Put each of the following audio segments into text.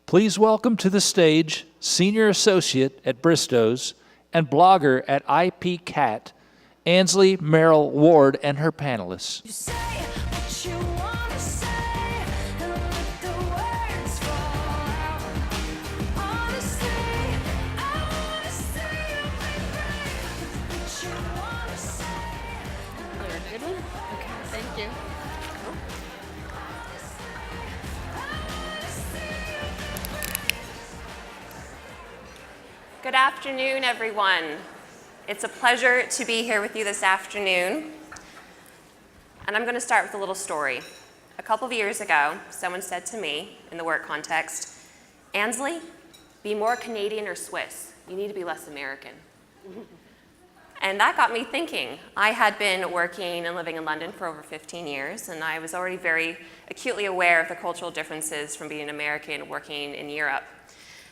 Please welcome to the stage Senior Associate at Bristow's and blogger at IPCat, Ansley Merrill Ward and her panelists. You say what you want to say, and let the words fall out. Honestly, I want to say everything that you want to say. You're a good one? Okay, thank you. Good afternoon, everyone. It's a pleasure to be here with you this afternoon. And I'm going to start with a little story. A couple of years ago, someone said to me in the work context, Ansley, be more Canadian or Swiss. You need to be less American. And that got me thinking. I had been working and living in London for over 15 years, and I was already very acutely aware of the cultural differences from being an American working in Europe.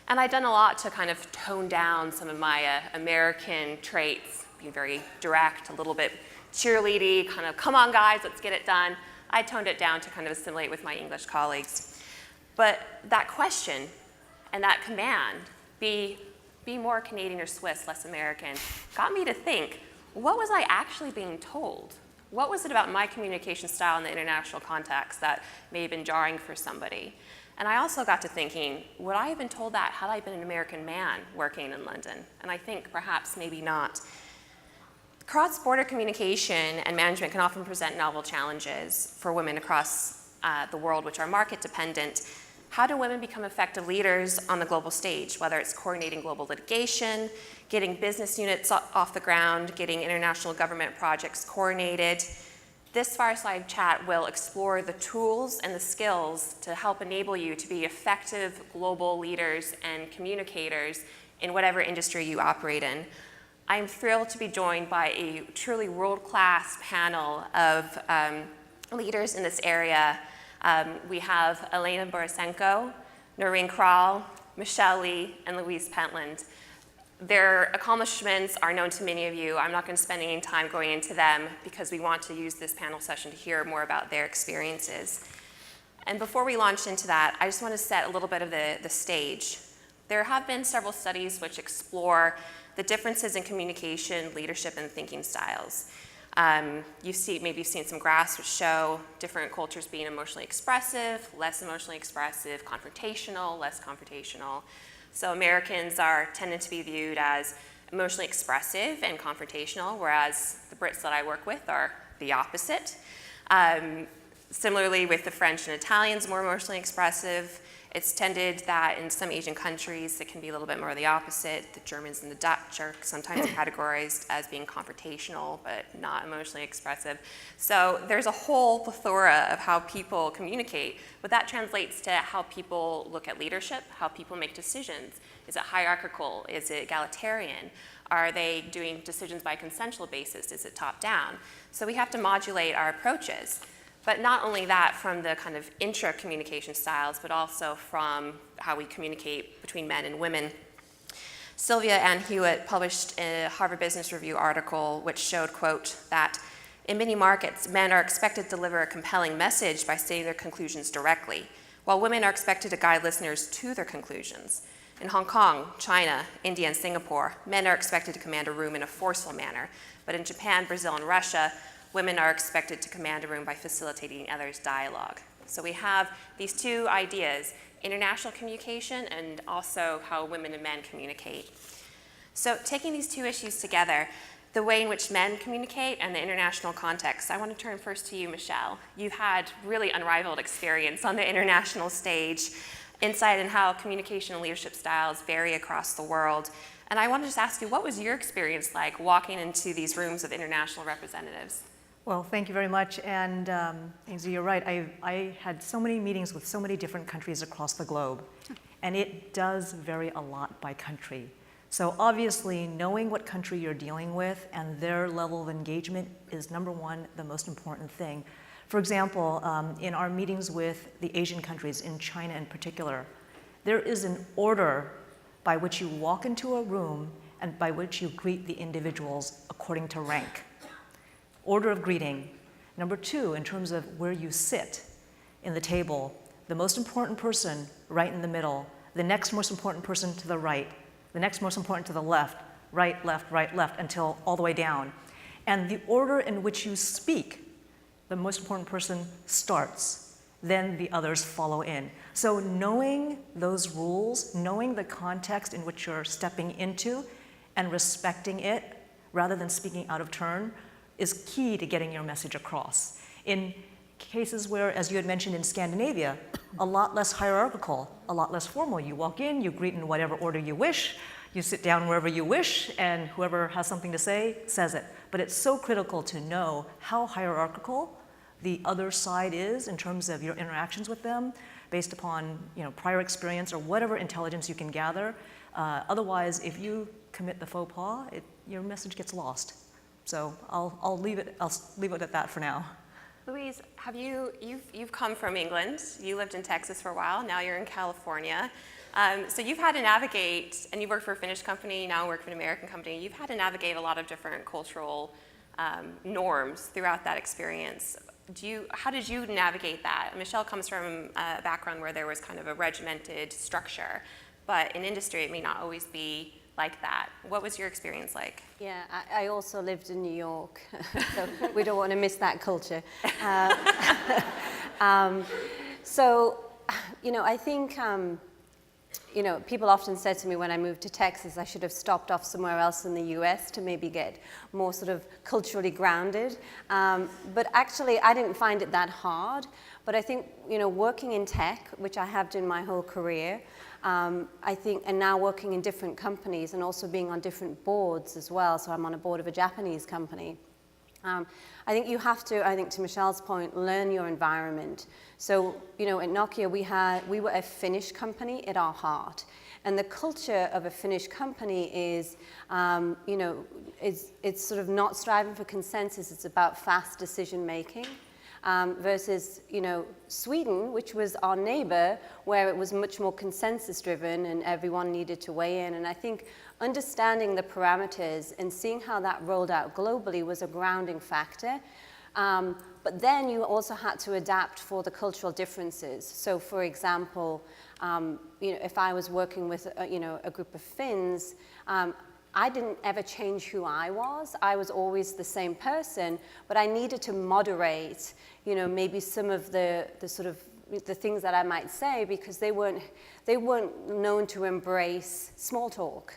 And I'd done a lot to kind of tone down some of my American traits, being very direct, a little bit cheerleady, kind of, come on guys, let's get it done. I toned it down to kind of assimilate with my English colleagues. But that question and that command, be more Canadian or Swiss, less American, got me to think, what was I actually being told? What was it about my communication style in the international context that may have been jarring for somebody? And I also got to thinking, would I have been told that had I been an American man working in London? And I think perhaps maybe not. Cross-border communication and management can often present novel challenges for women across the world, which are market dependent. How do women become effective leaders on the global stage, whether it's coordinating global litigation, getting business units off the ground, getting international government projects coordinated? This fireside chat will explore the tools and the skills to help enable you to be effective global leaders and communicators in whatever industry you operate in. I'm thrilled to be joined by a truly world-class panel of leaders in this area. We have Elena Borisenko, Noreen Krall, Michelle Lee, and Louise Pentland. Their accomplishments are known to many of you. I'm not going to spend any time going into them because we want to use this panel session to hear more about their experiences. And before we launch into that, I just want to set a little bit of the stage. There have been several studies which explore the differences in communication, leadership, and thinking styles. Maybe you've seen some graphs which show different cultures being emotionally expressive, less emotionally expressive, confrontational, less confrontational. So Americans are tended to be viewed as emotionally expressive and confrontational, whereas the Brits that I work with are the opposite. Similarly with the French and Italians, more emotionally expressive. It's tended that in some Asian countries it can be a little bit more the opposite. The Germans and the Dutch are sometimes categorized as being confrontational but not emotionally expressive. So there's a whole plethora of how people communicate, but that translates to how people look at leadership, how people make decisions. Is it hierarchical? Is it egalitarian? Are they doing decisions by a consensual basis? Is it top-down? So we have to modulate our approaches. But not only that from the kind of intra-communication styles, but also from how we communicate between men and women. Sylvia Ann Hewitt published a Harvard Business Review article which showed, quote, that in many markets, men are expected to deliver a compelling message by stating their conclusions directly, while women are expected to guide listeners to their conclusions. In Hong Kong, China, India, and Singapore, men are expected to command a room in a forceful manner, but in Japan, Brazil, and Russia, women are expected to command a room by facilitating others' dialogue. So we have these two ideas, international communication and also how women and men communicate. So taking these two issues together, the way in which men communicate and the international context, I want to turn first to you, Michelle. You've had really unrivaled experience on the international stage, insight in how communication and leadership styles vary across the world. And I want to just ask you, what was your experience like walking into these rooms of international representatives? Well, thank you very much. And Ainsley, you're right. I had so many meetings with so many different countries across the globe. And it does vary a lot by country. So obviously, knowing what country you're dealing with and their level of engagement is, number one, the most important thing. For example, in our meetings with the Asian countries, in China in particular, there is an order by which you walk into a room and by which you greet the individuals according to rank. Order of greeting. Number two, in terms of where you sit in the table, the most important person right in the middle, the next most important person to the right, the next most important to the left, right, left, until all the way down. And the order in which you speak, the most important person starts, then the others follow in. So knowing those rules, knowing the context in which you're stepping into and respecting it rather than speaking out of turn is key to getting your message across. In cases where, as you had mentioned in Scandinavia, a lot less hierarchical, a lot less formal. You walk in, you greet in whatever order you wish, you sit down wherever you wish, and whoever has something to say says it. But it's so critical to know how hierarchical the other side is in terms of your interactions with them, based upon prior experience or whatever intelligence you can gather. Otherwise, if you commit the faux pas, your message gets lost. So I'll leave it at that for now. Louise, you've come from England. You lived in Texas for a while. Now you're in California. So you've had to navigate, and you work for a Finnish company, now work for an American company. You've had to navigate a lot of different cultural norms throughout that experience. How did you navigate that? Michelle comes from a background where there was kind of a regimented structure, but in industry it may not always be like that. What was your experience like? Yeah, I also lived in New York, so we don't want to miss that culture. So, I think, people often said to me when I moved to Texas, I should have stopped off somewhere else in the US to maybe get more sort of culturally grounded. But actually, I didn't find it that hard. But I think, working in tech, which I have done my whole career, I think, and now working in different companies and also being on different boards as well. So I'm on a board of a Japanese company. I think you have to, to Michelle's point, learn your environment. So, at Nokia, we were a Finnish company at our heart. And the culture of a Finnish company is, it's sort of not striving for consensus. It's about fast decision making. Versus, Sweden, which was our neighbor, where it was much more consensus-driven and everyone needed to weigh in. And I think understanding the parameters and seeing how that rolled out globally was a grounding factor. But then you also had to adapt for the cultural differences. So, for example, if I was working with, a group of Finns, I didn't ever change who I was. I was always the same person, but I needed to moderate, maybe some of the sort of the things that I might say because they weren't known to embrace small talk.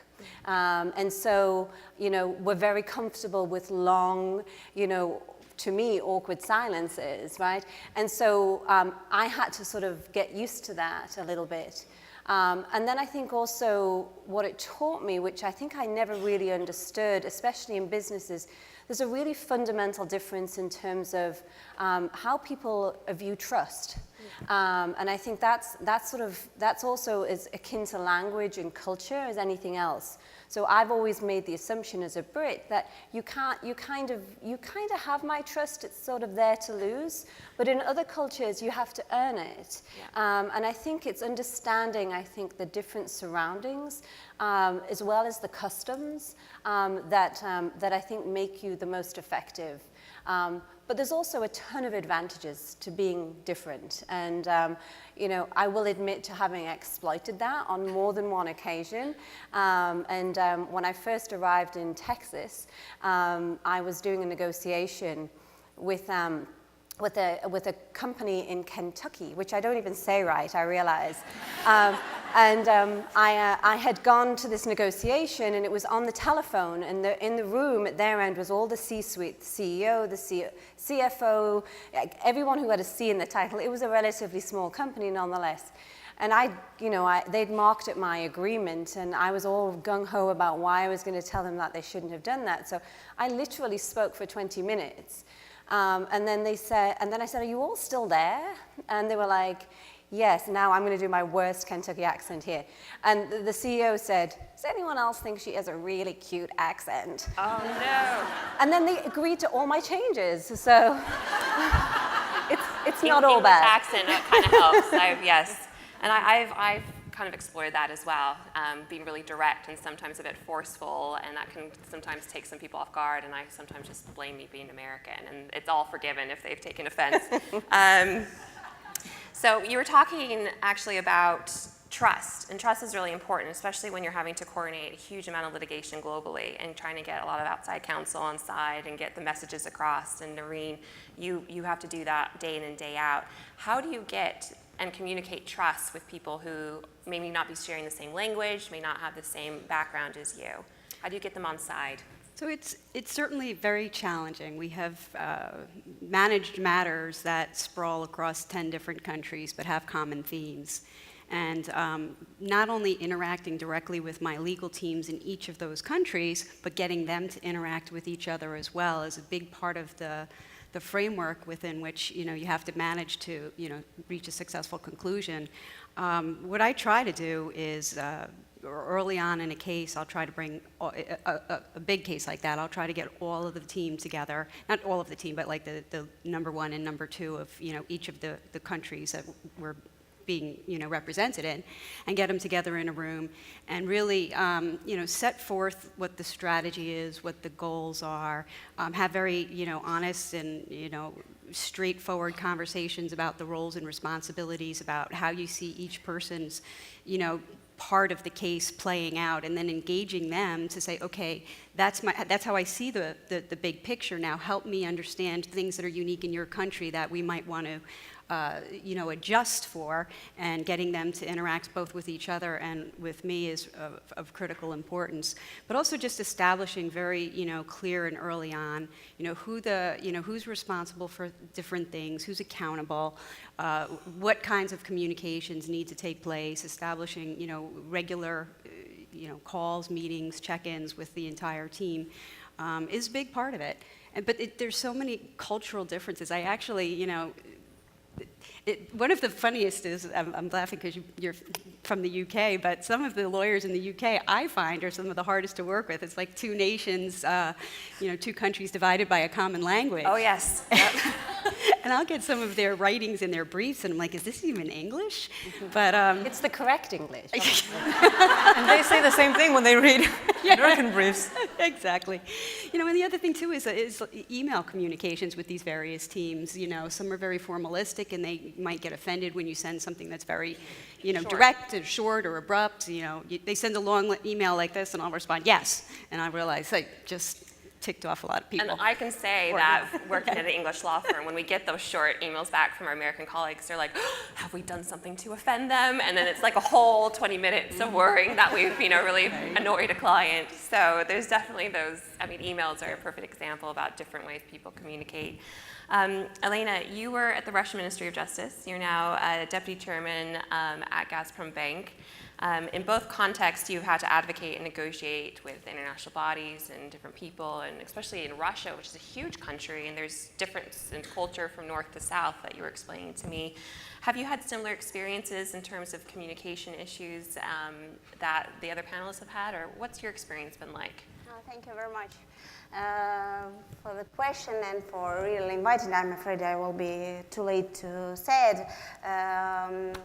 And so, we're very comfortable with long, to me, awkward silences, right? And so I had to sort of get used to that a little bit. And then I think also what it taught me, which I think I never really understood, especially in businesses, there's a really fundamental difference in terms of how people view trust. And I think that's also as akin to language and culture as anything else. So I've always made the assumption as a Brit that you kind of have my trust. It's sort of there to lose, but in other cultures you have to earn it. Yeah. And I think it's understanding, the different surroundings as well as the customs that I think make you the most effective. But there's also a ton of advantages to being different. And, I will admit to having exploited that on more than one occasion. When I first arrived in Texas, I was doing a negotiation with a company in Kentucky, which I don't even say right, I realize. I had gone to this negotiation, and it was on the telephone, and in the room at their end was all the C-suite, the CEO, the CFO, everyone who had a C in the title. It was a relatively small company nonetheless. And they'd marked at my agreement, and I was all gung-ho about why I was going to tell them that they shouldn't have done that. So I literally spoke for 20 minutes. And then I said, are you all still there? And they were like, yes. Now I'm going to do my worst Kentucky accent here. And the CEO said, does anyone else think she has a really cute accent? Oh, no. And then they agreed to all my changes. So it's not all bad. Accent kind of helps. Yes. And I've kind of explored that as well, being really direct and sometimes a bit forceful, and that can sometimes take some people off guard, and I sometimes just blame me being American, and it's all forgiven if they've taken offense. So you were talking actually about trust. And trust is really important, especially when you're having to coordinate a huge amount of litigation globally and trying to get a lot of outside counsel on side and get the messages across. And Noreen, you have to do that day in and day out. How do you get and communicate trust with people who may not be sharing the same language, may not have the same background as you? How do you get them on side? So it's certainly very challenging. We have managed matters that sprawl across 10 different countries but have common themes. And not only interacting directly with my legal teams in each of those countries, but getting them to interact with each other as well is a big part of the framework within which you have to manage to reach a successful conclusion. What I try to do is early on in a case, I'll try to bring a big case like that. I'll try to get all of the team together, not all of the team, but like the number one and number two of each of the countries that we're being represented in, and get them together in a room and really set forth what the strategy is, what the goals are, have very honest and straightforward conversations about the roles and responsibilities, about how you see each person's part of the case playing out, and then engaging them to say, okay, that's how I see the big picture now. Help me understand things that are unique in your country that we might want to adjust for, and getting them to interact both with each other and with me is of critical importance. But also just establishing very, clear and early on, who's responsible for different things, who's accountable, what kinds of communications need to take place, establishing, regular, calls, meetings, check-ins with the entire team is a big part of it. But there's so many cultural differences. I actually, one of the funniest is, I'm laughing because you're from the UK, but some of the lawyers in the UK I find are some of the hardest to work with. It's like two nations, two countries divided by a common language. Oh, yes. Yep. And I'll get some of their writings in their briefs, and I'm like, is this even English? But It's the correct English. And they say the same thing when they read American briefs. Exactly. And the other thing too is email communications with these various teams. Some are very formalistic, and they might get offended when you send something that's very, direct or short or abrupt. They send a long email like this, and I'll respond yes, and I realize I just ticked off a lot of people. And I can say that working at an English law firm, when we get those short emails back from our American colleagues, they're like, have we done something to offend them? And then it's like a whole 20 minutes of worrying that we've really annoyed a client. So there's definitely those, emails are a perfect example about different ways people communicate. Elena, you were at the Russian Ministry of Justice. You're now a deputy chairman at Gazprom Bank. In both contexts, you've had to advocate and negotiate with international bodies and different people, and especially in Russia, which is a huge country, and there's difference in culture from north to south that you were explaining to me. Have you had similar experiences in terms of communication issues that the other panelists have had, or what's your experience been like? Thank you very much for the question and for really inviting. I'm afraid I will be too late to say it.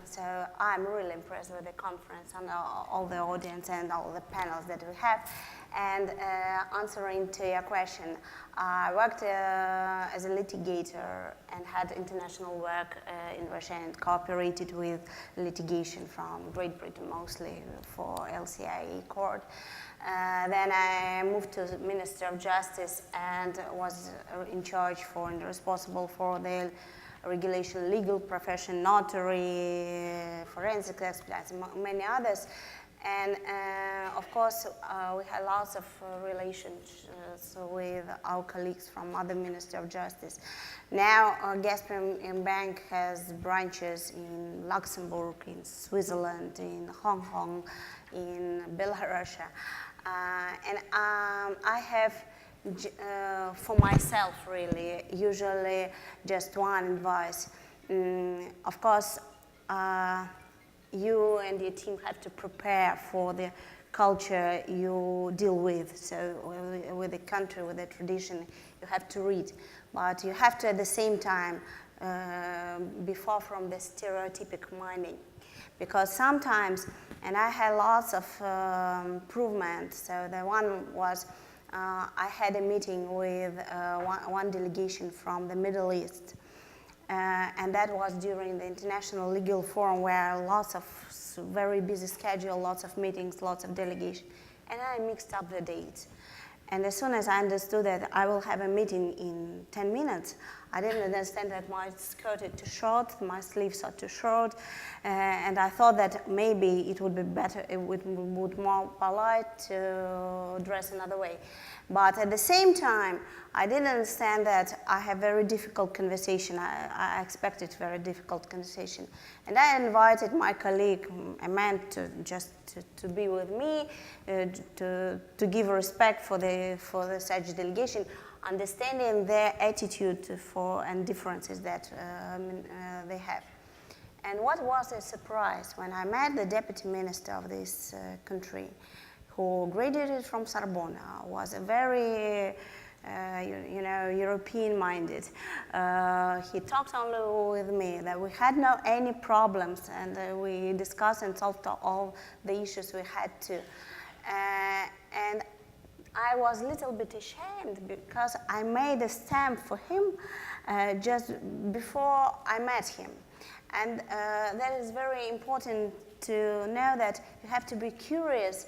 So I'm really impressed with the conference and all the audience and all the panels that we have. And answering to your question, I worked as a litigator and had international work in Russia and cooperated with litigation from Great Britain mostly for LCIE court. Then I moved to the Ministry of Justice and was in charge for and responsible for the regulation, legal profession, notary, forensic experts, many others. And of course, we had lots of relations with our colleagues from other Ministry of Justice. Now, Gazprom Bank has branches in Luxembourg, in Switzerland, in Hong Kong, in Belarus. And I have, for myself really, usually just one advice. Of course, you and your team have to prepare for the culture you deal with. So with the country, with the tradition, you have to read. But you have to, at the same time, be far from the stereotypic minding. Because sometimes, and I had lots of improvement. So the one was, I had a meeting with one delegation from the Middle East. And that was during the International Legal Forum, where lots of was a very busy schedule, lots of meetings, lots of delegation, and I mixed up the dates. And as soon as I understood that I will have a meeting in 10 minutes, I didn't understand that my skirt is too short, my sleeves are too short, and I thought that maybe it would be better, it would be more polite to dress another way. But at the same time, I didn't understand that I have very difficult conversation. I expected very difficult conversation. And I invited my colleague, a man, to be with me, to give respect for the such delegation, understanding their attitude and differences that they have. And what was a surprise when I met the deputy minister of this country, who graduated from Sorbonne, was a very European-minded. He talked only with me, that we had any problems, and we discussed and solved all the issues we had to. And I was a little bit ashamed because I made a stamp for him just before I met him. And that is very important to know, that you have to be curious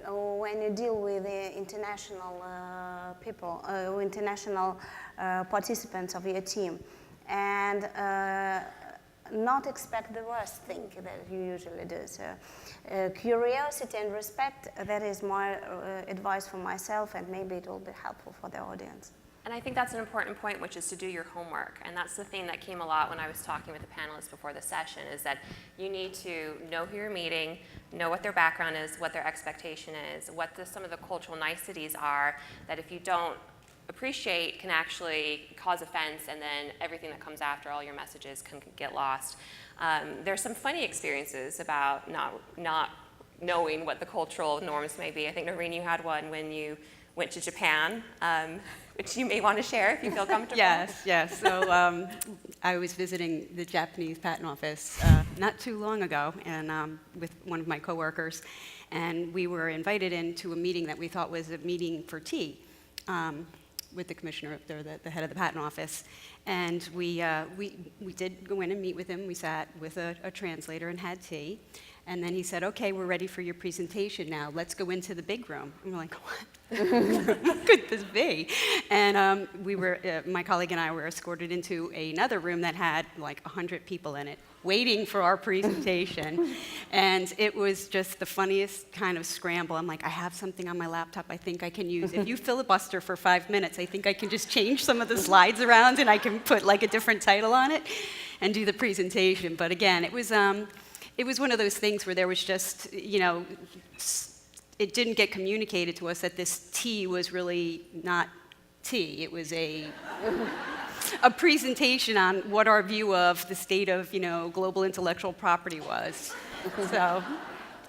when you deal with the international people, international participants of your team, and not expect the worst thing that you usually do. So curiosity and respect, that is my advice for myself, and maybe it will be helpful for the audience. And I think that's an important point, which is to do your homework. And that's the thing that came a lot when I was talking with the panelists before the session, is that you need to know who you're meeting, know what their background is, what their expectation is, what some of the cultural niceties are, that if you don't appreciate can actually cause offense, and then everything that comes after, all your messages, can get lost. There's some funny experiences about not knowing what the cultural norms may be. I think, Noreen, you had one when you went to Japan, which you may want to share if you feel comfortable. Yes. So I was visiting the Japanese patent office not too long ago, and with one of my coworkers, and we were invited into a meeting that we thought was a meeting for tea with the commissioner up there, the head of the patent office. And we did go in and meet with him. We sat with a translator and had tea. And then he said, okay, we're ready for your presentation now. Let's go into the big room. And we're like, what? What could this be? And my colleague and I were escorted into another room that had like 100 people in it, waiting for our presentation. And it was just the funniest kind of scramble. I'm like, I have something on my laptop I think I can use. If you filibuster for 5 minutes, I think I can just change some of the slides around, and I can put like a different title on it and do the presentation. But again, it was one of those things where there was just, it didn't get communicated to us that this tea was really not tea. It was a presentation on what our view of the state of, global intellectual property was. So,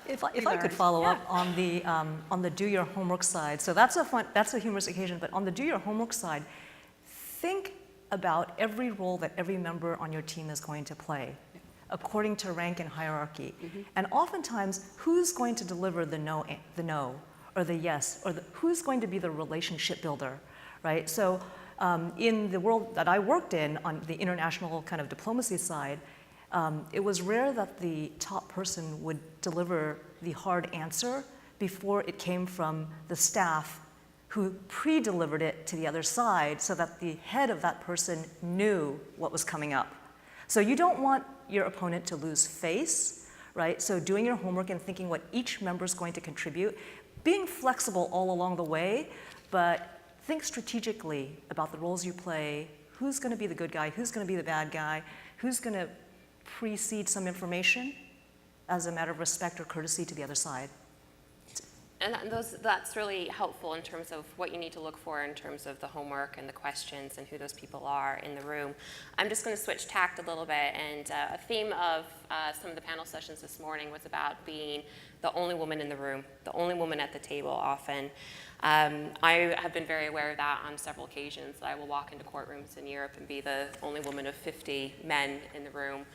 If I could follow up on the do your homework side. So that's a humorous occasion, but on the do your homework side, think about every role that every member on your team is going to play, according to rank and hierarchy. Mm-hmm. And oftentimes, who's going to deliver the no, or the yes, or who's going to be the relationship builder, right? So in the world that I worked in, on the international kind of diplomacy side, it was rare that the top person would deliver the hard answer before it came from the staff, who pre-delivered it to the other side so that the head of that person knew what was coming up. So you don't want your opponent to lose face, right? So doing your homework and thinking what each member is going to contribute, being flexible all along the way, but think strategically about the roles you play, who's going to be the good guy, who's going to be the bad guy, who's going to precede some information as a matter of respect or courtesy to the other side. And that's really helpful in terms of what you need to look for in terms of the homework and the questions and who those people are in the room. I'm just going to switch tact a little bit, and a theme of some of the panel sessions this morning was about being the only woman in the room, the only woman at the table often. I have been very aware of that on several occasions. I will walk into courtrooms in Europe and be the only woman of 50 men in the room.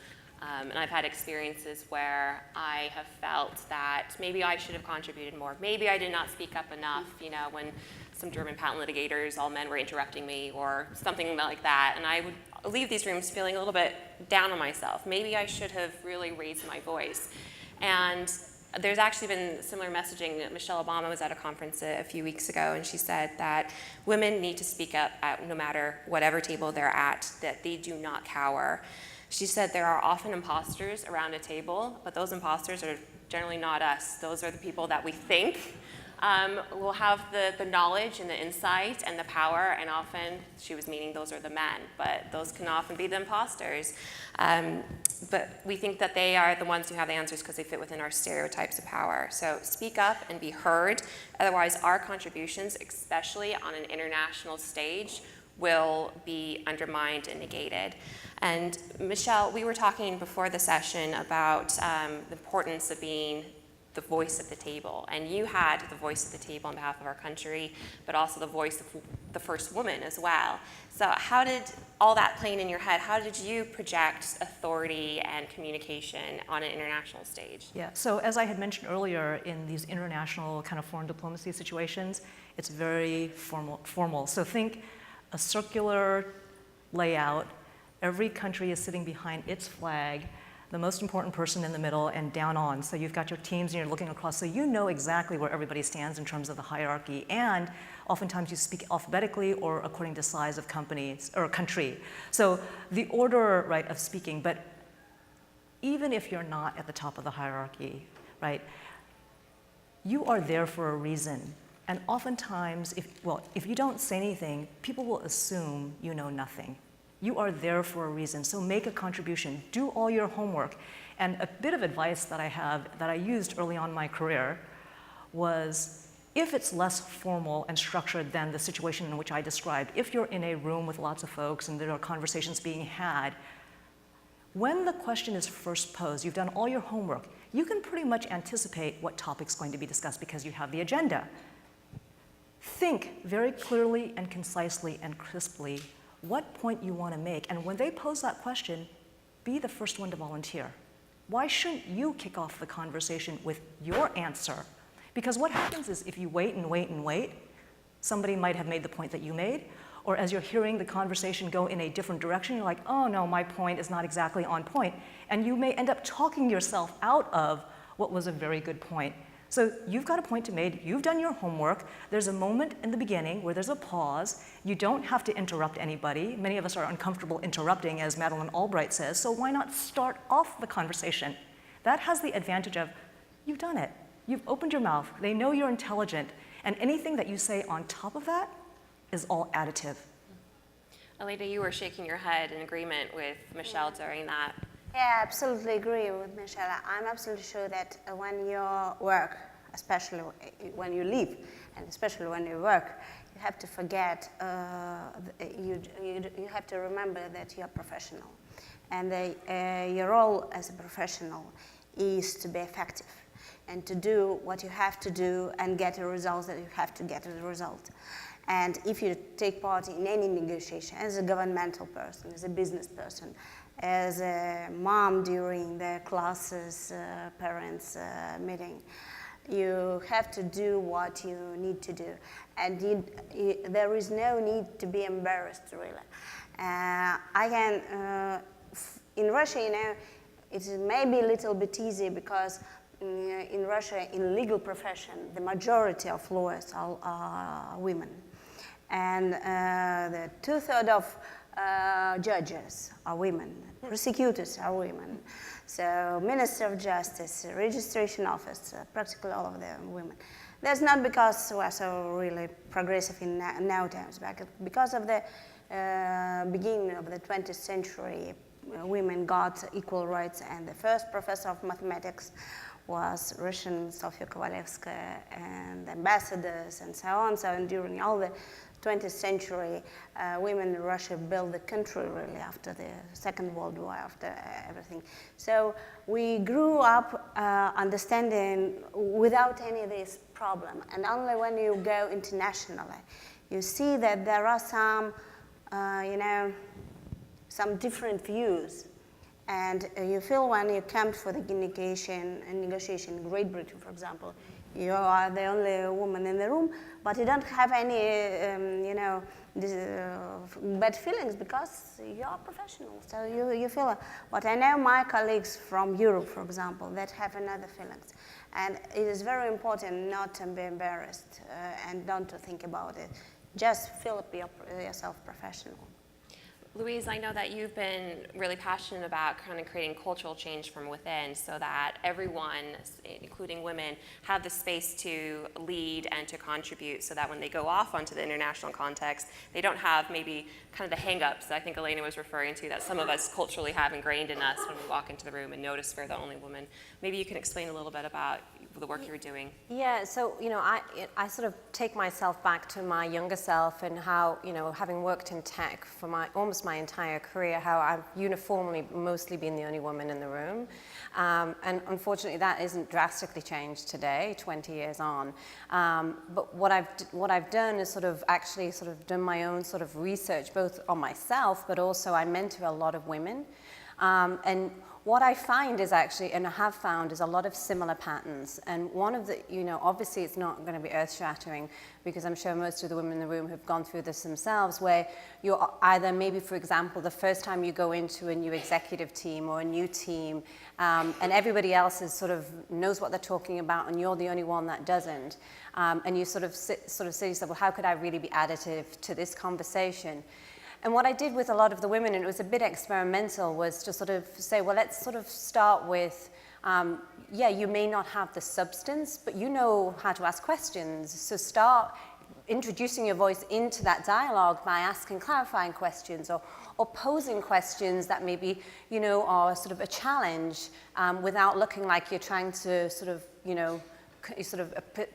And I've had experiences where I have felt that maybe I should have contributed more. Maybe I did not speak up enough, when some German patent litigators, all men, were interrupting me or something like that. And I would leave these rooms feeling a little bit down on myself. Maybe I should have really raised my voice. And there's actually been similar messaging. Michelle Obama was at a conference a few weeks ago, and she said that women need to speak up at no matter whatever table they're at, that they do not cower. She said there are often imposters around a table, but those imposters are generally not us. Those are the people that we think will have the knowledge and the insight and the power, and often she was meaning those are the men, but those can often be the imposters. But we think that they are the ones who have the answers because they fit within our stereotypes of power. So speak up and be heard. Otherwise, our contributions, especially on an international stage, will be undermined and negated. And Michelle, we were talking before the session about the importance of being the voice at the table. And you had the voice at the table on behalf of our country, but also the voice of the first woman as well. So how did all that playing in your head, how did you project authority and communication on an international stage? Yeah, so as I had mentioned earlier, in these international kind of foreign diplomacy situations, it's very formal. So think a circular layout. Every country is sitting behind its flag, the most important person in the middle and down on. So you've got your teams and you're looking across, so you know exactly where everybody stands in terms of the hierarchy. And oftentimes you speak alphabetically or according to size of companies or country. So the order, right, of speaking, but even if you're not at the top of the hierarchy, right, you are there for a reason. And oftentimes, if you don't say anything, people will assume you know nothing. You are there for a reason, so make a contribution, do all your homework. And a bit of advice that I have, that I used early on in my career, was if it's less formal and structured than the situation in which I described, if you're in a room with lots of folks and there are conversations being had, when the question is first posed, you've done all your homework, you can pretty much anticipate what topic's going to be discussed because you have the agenda. Think very clearly and concisely and crisply what point you want to make, and when they pose that question, be the first one to volunteer. Why shouldn't you kick off the conversation with your answer? Because what happens is if you wait and wait and wait, somebody might have made the point that you made, or as you're hearing the conversation go in a different direction, you're like, oh no, my point is not exactly on point, and you may end up talking yourself out of what was a very good point. So you've got a point to make, you've done your homework, there's a moment in the beginning where there's a pause, you don't have to interrupt anybody. Many of us are uncomfortable interrupting, as Madeleine Albright says, so why not start off the conversation? That has the advantage of, you've done it, you've opened your mouth, they know you're intelligent, and anything that you say on top of that is all additive. Alida, you were shaking your head in agreement with Michelle during that. Yeah, I absolutely agree with Michelle. I'm absolutely sure that when you work, especially when you live, and especially when you work, you have to forget, you have to remember that you're a professional. And your role as a professional is to be effective and to do what you have to do and get the results that you have to get as a result. And if you take part in any negotiation, as a governmental person, as a business person, as a mom during the classes, parents meeting, you have to do what you need to do. And there is no need to be embarrassed, really. In Russia, you know, it may be a little bit easy because in Russia, in legal profession, the majority of lawyers are women. And the 2/3 of judges are women, prosecutors are women. So Minister of Justice, registration office, practically all of them women. That's not because we're so really progressive in now times, but because of the beginning of the 20th century, women got equal rights, and the first professor of mathematics was Russian Sofia Kovalevskaya, and ambassadors and so on. So during all the 20th century, women in Russia built the country really after the Second World War, after everything. So we grew up understanding without any of this problem. And only when you go internationally, you see that there are some, some different views. And you feel when you come for the negotiation in Great Britain, for example, you are the only woman in the room, but you don't have any, bad feelings because you are professional. So you feel. But I know my colleagues from Europe, for example, that have another feelings, and it is very important not to be embarrassed and not to think about it. Just feel yourself professional. Louise, I know that you've been really passionate about kind of creating cultural change from within so that everyone, including women, have the space to lead and to contribute so that when they go off onto the international context, they don't have maybe kind of the hang-ups that I think Elena was referring to that some of us culturally have ingrained in us when we walk into the room and notice we're the only woman. Maybe you can explain a little bit about the work you're doing. Yeah, so, I sort of take myself back to my younger self and how, having worked in tech for almost my entire career, how I've uniformly mostly been the only woman in the room. And unfortunately, that isn't drastically changed today, 20 years on. But what I've done is actually done my own sort of research, both on myself, but also I mentor a lot of women. And what I find is actually, and I have found, is a lot of similar patterns. And one of the, obviously it's not going to be earth-shattering because I'm sure most of the women in the room have gone through this themselves, where you're either maybe, for example, the first time you go into a new executive team or a new team, and everybody else is knows what they're talking about, and you're the only one that doesn't. And you say to yourself, well, how could I really be additive to this conversation? And what I did with a lot of the women, and it was a bit experimental, was to say, well, let's start with, you may not have the substance, but you know how to ask questions. So start introducing your voice into that dialogue by asking clarifying questions or posing questions that maybe, are a challenge without looking like you're trying to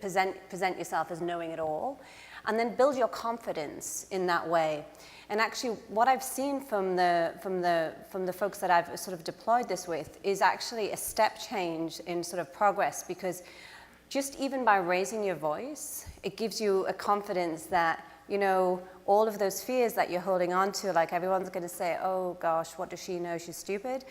present yourself as knowing it all. And then build your confidence in that way. And actually, what I've seen from the folks that I've deployed this with is actually a step change in progress, because just even by raising your voice, it gives you a confidence that, all of those fears that you're holding on to, like everyone's going to say, oh gosh, what does she know? She's stupid.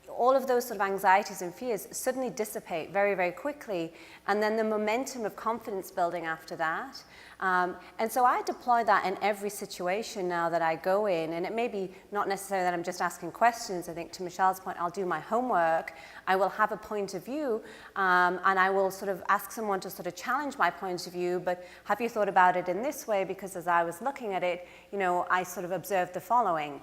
All of those anxieties and fears suddenly dissipate very, very quickly, and then the momentum of confidence building after that. And so I deploy that in every situation now that I go in, and it may be not necessarily that I'm just asking questions. I think to Michelle's point, I'll do my homework, I will have a point of view, and I will ask someone to challenge my point of view, but have you thought about it in this way? Because as I was looking at it, I observed the following.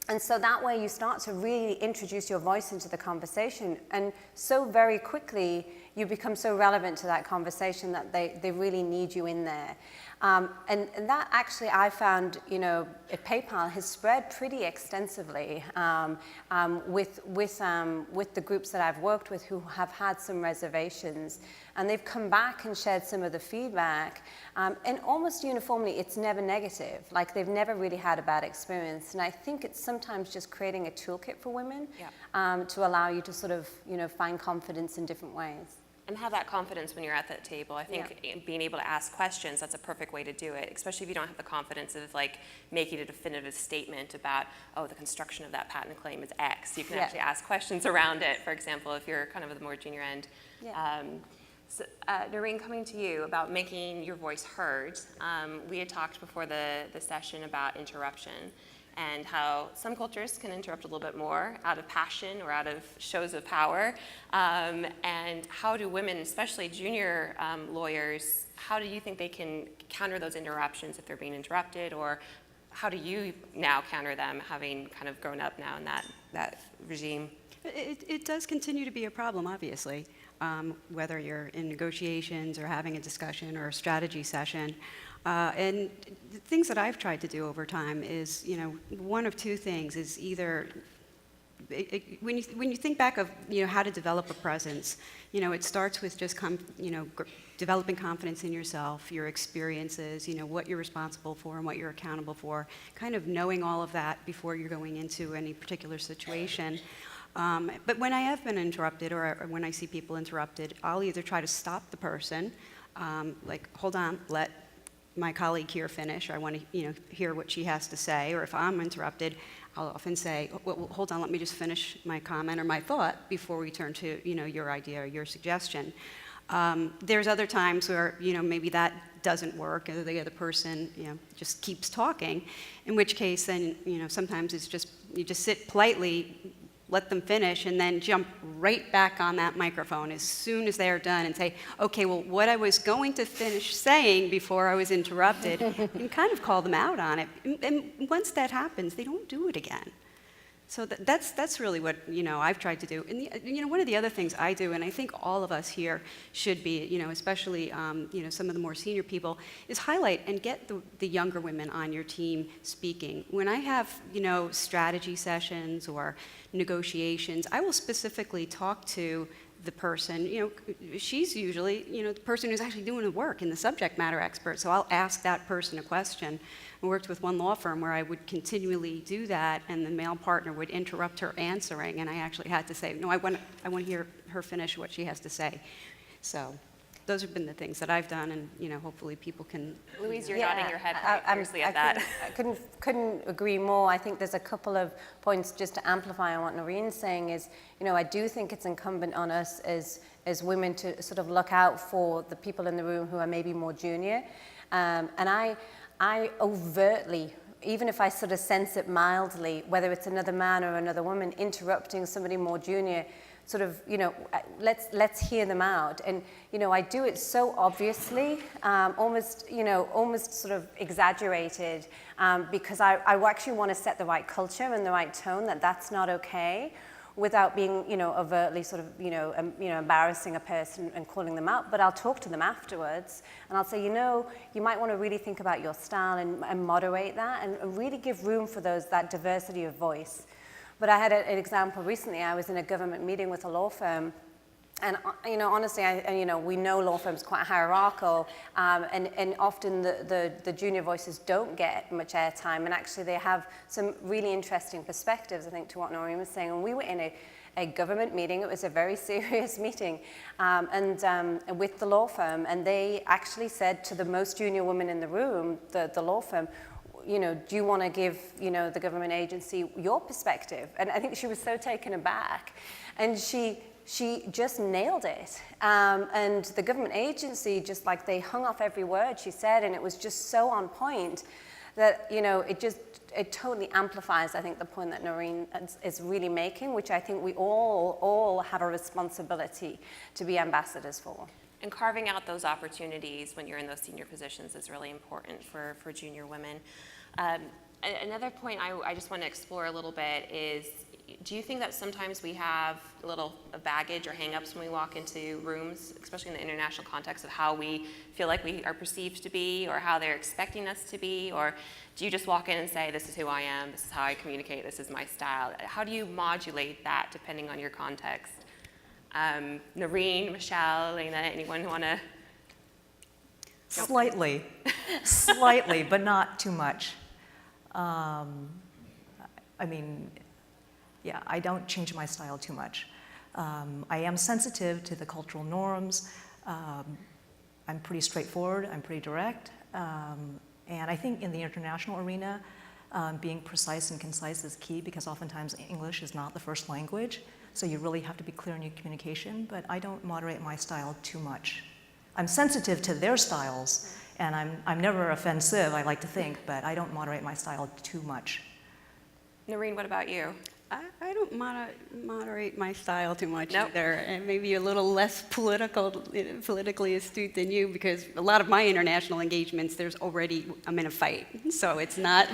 And so that way you start to really introduce your voice into the conversation, and so very quickly you become so relevant to that conversation that they really need you in there. And that actually I found, at PayPal has spread pretty extensively with the groups that I've worked with who have had some reservations. And they've come back and shared some of the feedback. And almost uniformly, it's never negative. Like, they've never really had a bad experience. And I think it's sometimes just creating a toolkit for women to allow you to find confidence in different ways. And have that confidence when you're at that table. I think being able to ask questions, that's a perfect way to do it, especially if you don't have the confidence of making a definitive statement about, oh, the construction of that patent claim is X. You can actually ask questions around it, for example, if you're kind of at the more junior end. Noreen, coming to you about making your voice heard. We had talked before the session about interruption and how some cultures can interrupt a little bit more out of passion or out of shows of power. And how do women, especially junior lawyers, how do you think they can counter those interruptions if they're being interrupted, or how do you now counter them, having kind of grown up now in that regime? It does continue to be a problem, obviously, whether you're in negotiations or having a discussion or a strategy session. And the things that I've tried to do over time is, one of two things is either, when you think back of, how to develop a presence, it starts with just, developing confidence in yourself, your experiences, what you're responsible for and what you're accountable for, kind of knowing all of that before you're going into any particular situation. But when I have been interrupted, or when I see people interrupted, I'll either try to stop the person, hold on, let my colleague here finish, or I want to hear what she has to say, or if I'm interrupted, I'll often say, well, hold on, let me just finish my comment or my thought before we turn to, your idea or your suggestion. There's other times where, maybe that doesn't work, or the other person, just keeps talking, in which case then, sometimes it's just, you just sit politely, let them finish, and then jump right back on that microphone as soon as they're done and say, okay, well, what I was going to finish saying before I was interrupted, and kind of call them out on it. And once that happens, they don't do it again. So that's really what, I've tried to do. And, one of the other things I do, and I think all of us here should be, especially, some of the more senior people, is highlight and get the younger women on your team speaking. When I have, strategy sessions or negotiations, I will specifically talk to the person, she's usually, the person who's actually doing the work and the subject matter expert. So I'll ask that person a question. I worked with one law firm where I would continually do that, and the male partner would interrupt her answering, and I actually had to say, no, I want to hear her finish what she has to say. So those have been the things that I've done, and hopefully people can. Louise, you're nodding your head quite fiercely at that. I couldn't agree more. I think there's a couple of points just to amplify on what Noreen's saying is, I do think it's incumbent on us as women to sort of look out for the people in the room who are maybe more junior. And I overtly, even if I sort of sense it mildly, whether it's another man or another woman interrupting somebody more junior, sort of, let's hear them out. And, I do it so obviously, almost sort of exaggerated, because I actually want to set the right culture and the right tone that that's not okay, without being, overtly sort of, embarrassing a person and calling them out. But I'll talk to them afterwards, and I'll say, you might want to really think about your style and moderate that, and really give room for that diversity of voice. But I had an example recently. I was in a government meeting with a law firm, and honestly, we know law firms quite hierarchical, and often the junior voices don't get much airtime, and actually they have some really interesting perspectives, I think, to what Noreen was saying. And we were in a government meeting. It was a very serious meeting, and with the law firm, and they actually said to the most junior woman in the room, the law firm, do you want to give, the government agency your perspective? And I think she was so taken aback, and she just nailed it. And the government agency, just like they hung off every word she said, and it was just so on point that, it totally amplifies, I think, the point that Noreen is really making, which I think we all have a responsibility to be ambassadors for. And carving out those opportunities when you're in those senior positions is really important for junior women. Another point I just want to explore a little bit is, do you think that sometimes we have a little baggage or hang-ups when we walk into rooms, especially in the international context, of how we feel like we are perceived to be, or how they're expecting us to be? Or do you just walk in and say, this is who I am, this is how I communicate, this is my style? How do you modulate that depending on your context? Noreen, Michelle, Elena, anyone who want to? Slightly, but not too much. I don't change my style too much. I am sensitive to the cultural norms. I'm pretty straightforward, I'm pretty direct. And I think in the international arena, being precise and concise is key, because oftentimes English is not the first language. So you really have to be clear in your communication, but I don't moderate my style too much. I'm sensitive to their styles, and I'm never offensive, I like to think, but I don't moderate my style too much. Noreen, what about you? I don't moderate my style too much Nope. either, and maybe a little less politically astute than you, because a lot of my international engagements, I'm in a fight, so it's not,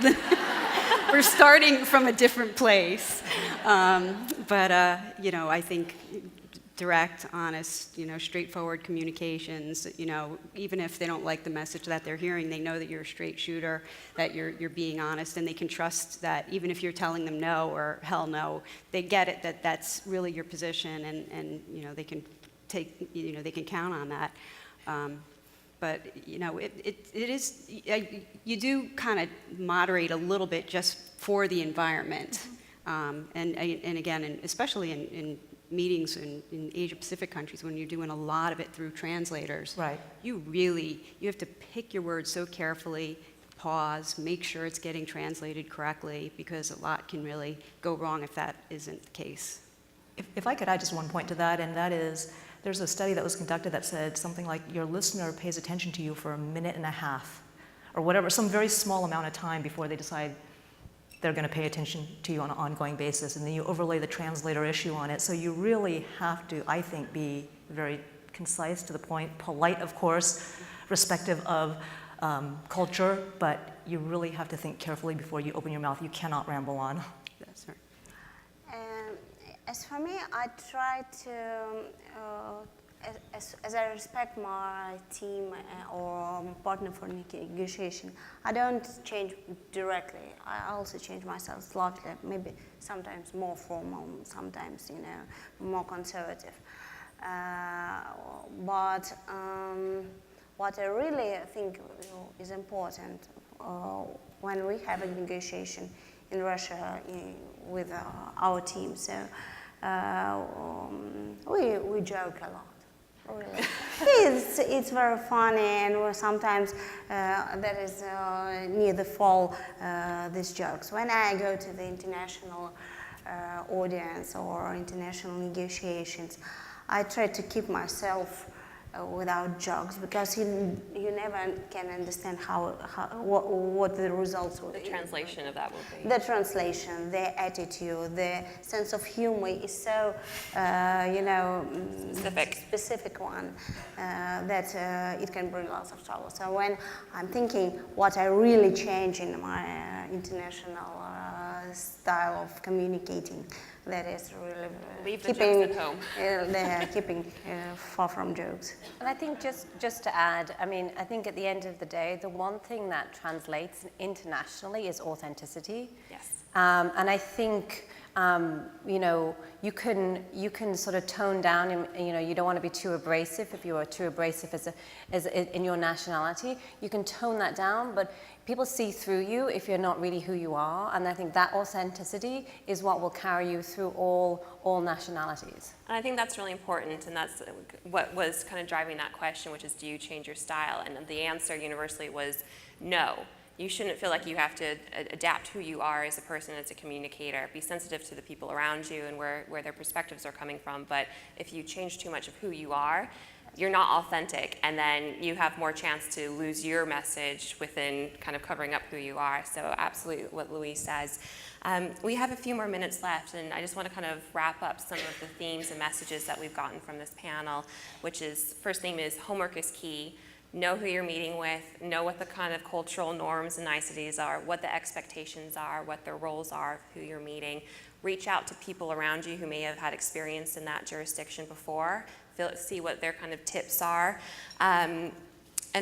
we're starting from a different place. I think direct, honest, straightforward communications, even if they don't like the message that they're hearing, they know that you're a straight shooter, that you're being honest, and they can trust that even if you're telling them no or hell no, they get it, that that's really your position, and they can they can count on that. But it is, you do kind of moderate a little bit just for the environment. And again, especially in meetings in Asia Pacific countries, when you're doing a lot of it through translators, Right. you have to pick your words so carefully, pause, make sure it's getting translated correctly, because a lot can really go wrong if that isn't the case. If I could add just one point to that, and that is, there's a study that was conducted that said something like your listener pays attention to you for a minute and a half, or whatever, some very small amount of time before they decide they're going to pay attention to you on an ongoing basis, and then you overlay the translator issue on it. So you really have to, I think, be very concise, to the point, polite, of course, respective of culture, but you really have to think carefully before you open your mouth. You cannot ramble on. That's right. As for me, I try to, as I respect my team or partner for negotiation, I don't change directly. I also change myself slightly, maybe sometimes more formal, sometimes, more conservative. But what I really think is important when we have a negotiation in Russia with our team, so we joke a lot. Really. It's very funny, and sometimes that is near the fall, these jokes. When I go to the international audience or international negotiations, I try to keep myself without jokes, because you never can understand what the results will be. The translation of that will be. The translation, the attitude, the sense of humor is so, specific one that it can bring lots of trouble. So when I'm thinking what I really change in my international style of communicating, that is really Leave the jokes at home. Keeping far from jokes. And I think just to add, I mean, I think at the end of the day, the one thing that translates internationally is authenticity. Yes. And I think, you can sort of tone down, and, you don't want to be too abrasive. If you are too abrasive as in your nationality, you can tone that down, but people see through you if you're not really who you are. And I think that authenticity is what will carry you through all nationalities. And I think that's really important, and that's what was kind of driving that question, which is, do you change your style? And the answer universally was no. You shouldn't feel like you have to adapt who you are as a person, as a communicator. Be sensitive to the people around you and where their perspectives are coming from. But if you change too much of who you are, you're not authentic, and then you have more chance to lose your message within kind of covering up who you are. So absolutely what Louise says. We have a few more minutes left, and I just want to kind of wrap up some of the themes and messages that we've gotten from this panel, which is, first theme is homework is key. Know who you're meeting with, know what the kind of cultural norms and niceties are, what the expectations are, what the roles are of who you're meeting. Reach out to people around you who may have had experience in that jurisdiction before, see what their kind of tips are. And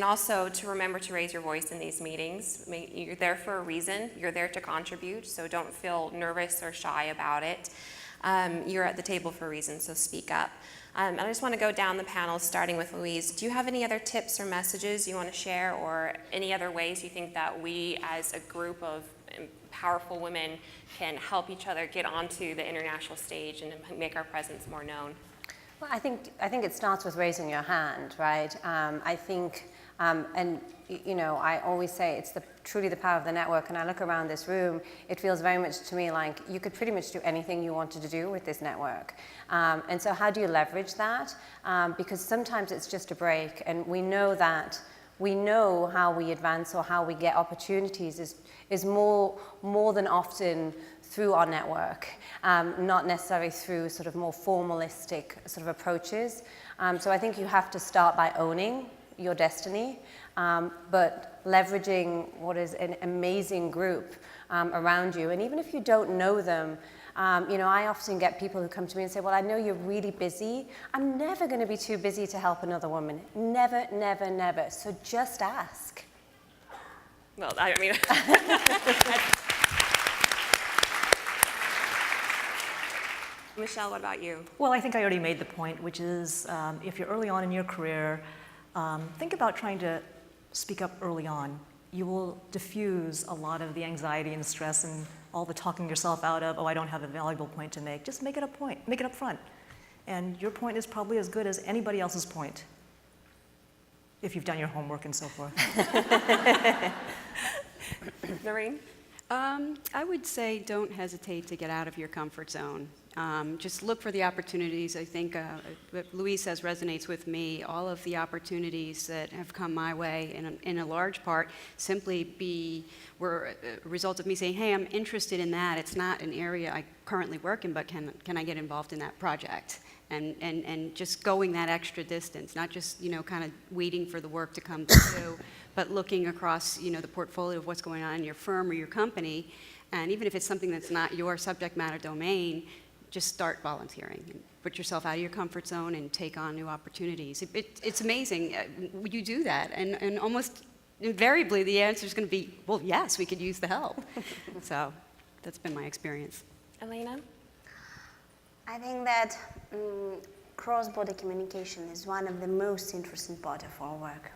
also to remember to raise your voice in these meetings. You're there for a reason, you're there to contribute, so don't feel nervous or shy about it. You're at the table for a reason, so speak up. And I just want to go down the panel, starting with Louise. Do you have any other tips or messages you want to share, or any other ways you think that we as a group of powerful women can help each other get onto the international stage and make our presence more known? Well, I think it starts with raising your hand, right? I think, I always say it's truly the power of the network, and I look around this room, it feels very much to me like you could pretty much do anything you wanted to do with this network. And so how do you leverage that? Because sometimes it's just a break, and we know how we advance or how we get opportunities is more than often through our network, not necessarily through sort of more formalistic sort of approaches. So I think you have to start by owning your destiny, but leveraging what is an amazing group around you. And even if you don't know them, I often get people who come to me and say, well, I know you're really busy. I'm never going to be too busy to help another woman. Never, never, never. So just ask. Well, I mean... Michelle, what about you? Well, I think I already made the point, which is if you're early on in your career, think about trying to speak up early on. You will diffuse a lot of the anxiety and stress and all the talking yourself out of, oh, I don't have a valuable point to make. Just make it a point, make it up front. And your point is probably as good as anybody else's point, if you've done your homework and so forth. Noreen? I would say don't hesitate to get out of your comfort zone. Just look for the opportunities. I think what Louise says resonates with me. All of the opportunities that have come my way, in a large part, simply were a result of me saying, hey, I'm interested in that. It's not an area I currently work in, but can I get involved in that project? And just going that extra distance, not just, kind of waiting for the work to come through, but looking across, the portfolio of what's going on in your firm or your company. And even if it's something that's not your subject matter domain, just start volunteering and put yourself out of your comfort zone and take on new opportunities. It's amazing. You do that, and almost invariably the answer is going to be, well, yes, we could use the help. So that's been my experience. Elena? I think that cross-border communication is one of the most interesting part of our work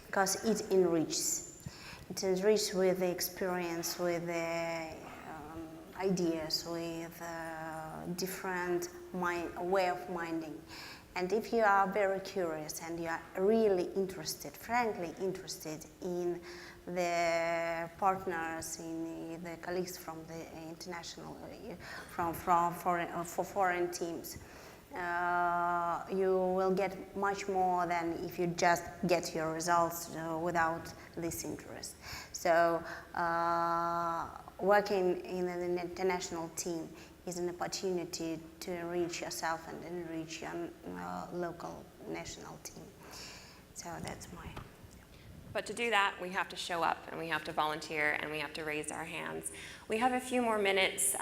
because it enriches. It enriches with the experience, with the ideas, with different way of minding. And if you are very curious and you are really interested, frankly interested in the partners, in the colleagues from the international, for foreign teams, you will get much more than if you just get your results without this interest. So working in an international team is an opportunity to enrich yourself and enrich your local national team. So that's my... But to do that, we have to show up, and we have to volunteer, and we have to raise our hands. We have a few more minutes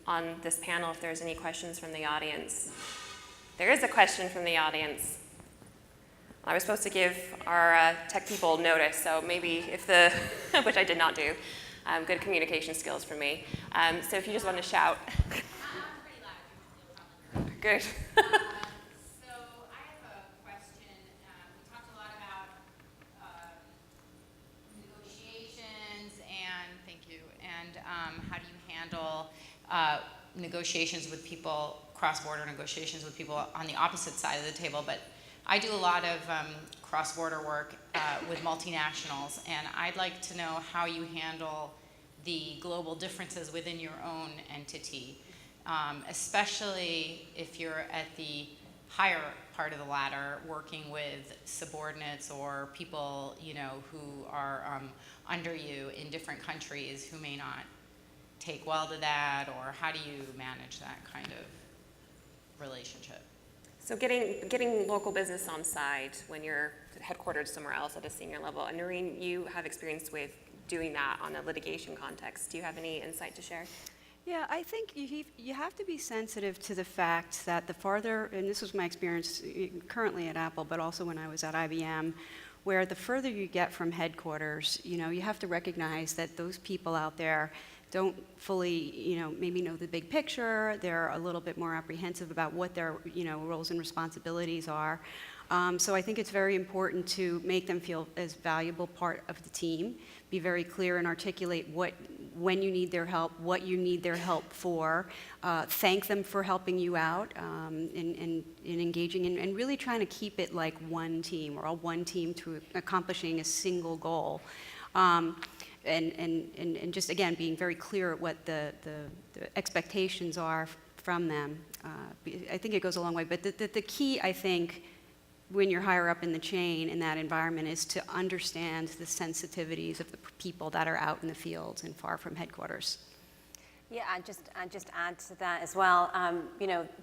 on this panel if there's any questions from the audience. There is a question from the audience. I was supposed to give our tech people notice, so maybe if the, which I did not do, good communication skills for me. So if you just want to shout. Good. How do you handle negotiations with people, cross-border negotiations with people on the opposite side of the table? But I do a lot of cross-border work with multinationals, and I'd like to know how you handle the global differences within your own entity, especially if you're at the higher part of the ladder, working with subordinates or people, who are under you in different countries who may not take well to that, or how do you manage that kind of relationship? So getting local business on side when you're headquartered somewhere else at a senior level. And Noreen, you have experience with doing that on a litigation context. Do you have any insight to share? Yeah, I think you have to be sensitive to the fact that the farther, and this was my experience currently at Apple, but also when I was at IBM, where the further you get from headquarters, you have to recognize that those people out there don't fully, maybe know the big picture. They're a little bit more apprehensive about what their, roles and responsibilities are. So I think it's very important to make them feel as valuable part of the team. Be very clear and articulate when you need their help, what you need their help for. Thank them for helping you out in engaging and really trying to keep it like one team. We're all one team to accomplishing a single goal. And just, again, being very clear at what the expectations are from them. I think it goes a long way. But the key, I think, when you're higher up in the chain in that environment is to understand the sensitivities of the people that are out in the fields and far from headquarters. Yeah, I just add to that as well.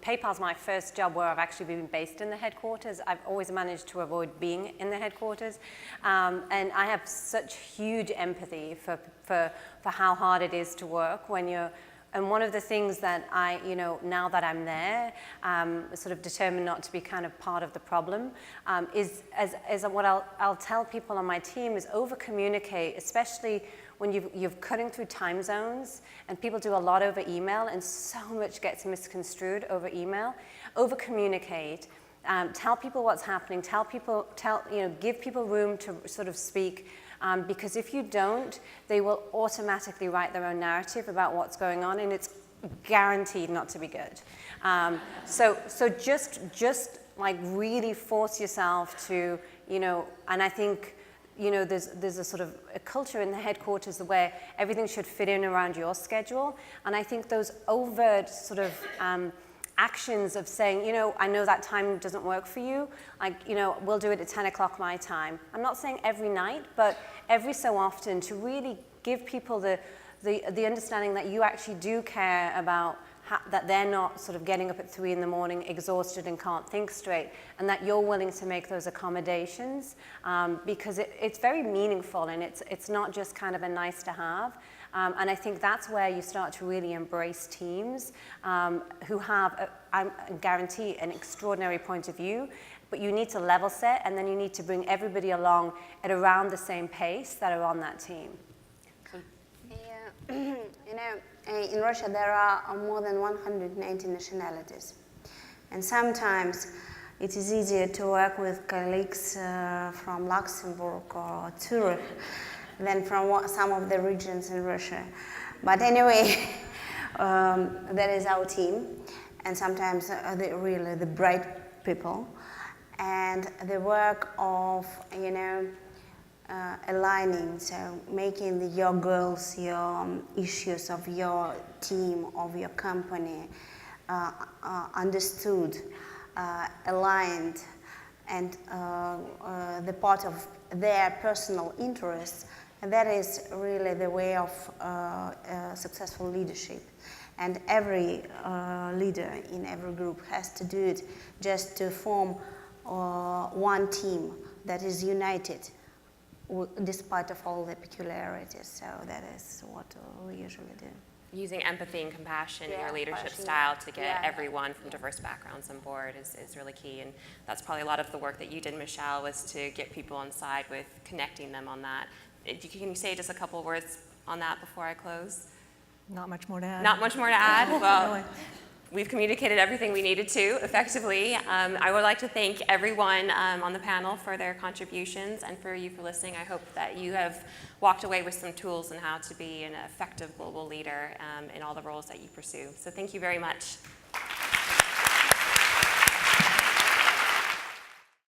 PayPal's my first job where I've actually been based in the headquarters. I've always managed to avoid being in the headquarters, and I have such huge empathy for how hard it is to work when you're. And one of the things that I, now that I'm there, sort of determined not to be kind of part of the problem, is what I'll tell people on my team is over-communicate, especially when you're cutting through time zones, and people do a lot over email, and so much gets misconstrued over email. Over-communicate, tell people what's happening, give people room to sort of speak. Because if you don't, they will automatically write their own narrative about what's going on, and it's guaranteed not to be good. So just like really force yourself to, and I think you know, there's a sort of a culture in the headquarters where everything should fit in around your schedule. And I think those overt sort of actions of saying, you know, I know that time doesn't work for you, like, you know, we'll do it at 10 o'clock my time. I'm not saying every night, but every so often to really give people the understanding that you actually do care about that they're not sort of getting up at 3 in the morning exhausted and can't think straight, and that you're willing to make those accommodations, because it's very meaningful, and it's not just kind of a nice to have. And I think that's where you start to really embrace teams who have, I guarantee, an extraordinary point of view, but you need to level set, and then you need to bring everybody along at around the same pace that are on that team. You know, in Russia there are more than 190 nationalities, and sometimes it is easier to work with colleagues from Luxembourg or Zurich than from some of the regions in Russia. But anyway, that is our team, and sometimes really the bright people, and the work of, you know, aligning, so making your goals, your issues of your team, of your company understood, aligned, and the part of their personal interests. And that is really the way of successful leadership. And every leader in every group has to do it just to form one team that is united despite of all the peculiarities. So that is what we usually do. Using empathy and compassion in Yeah, your leadership compassion. style to get Yeah. everyone from diverse backgrounds on board is really key. And that's probably a lot of the work that you did, Michelle, was to get people on side with connecting them on that. Can you say just a couple of words on that before I close? Not much more to add. Not much more to add? Well, Really. we've communicated everything we needed to effectively. I would like to thank everyone on the panel for their contributions, and for you for listening. I hope that you have walked away with some tools on how to be an effective global leader in all the roles that you pursue. So thank you very much.